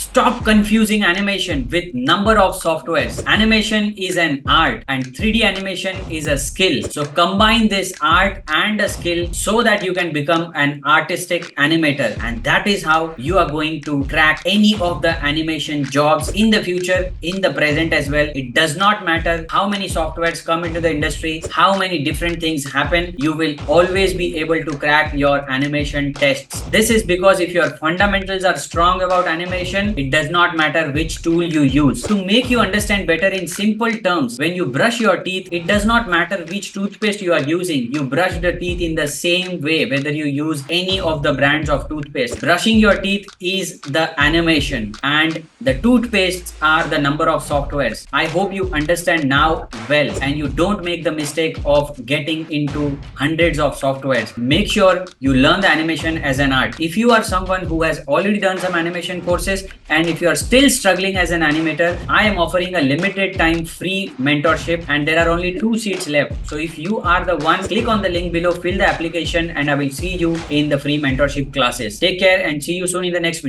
Stop confusing animation with number of softwares. Animation is an art and 3D animation is a skill. So combine this art and a skill so that you can become an artistic animator, and that is how you are going to crack any of the animation jobs in the future, in the present as well. It does not matter how many softwares come into the industry, how many different things happen, you will always be able to crack your animation tests. This is because if your fundamentals are strong about animation, it does not matter which tool you use. To make you understand better in simple terms, when you brush your teeth, it does not matter which toothpaste you are using. You brush the teeth in the same way whether you use any of the brands of toothpaste. Brushing your teeth is the animation and the toothpastes are the number of softwares. I hope you understand now well and you don't make the mistake of getting into hundreds of softwares. Make sure you learn the animation as an art. If you are someone who has already done some animation courses and if you are still struggling as an animator, I am offering a limited time free mentorship and there are only 2 seats left. So if you are the one, click on the link below, fill the application, and I will see you in the free mentorship classes. Take care and see you soon in the next video.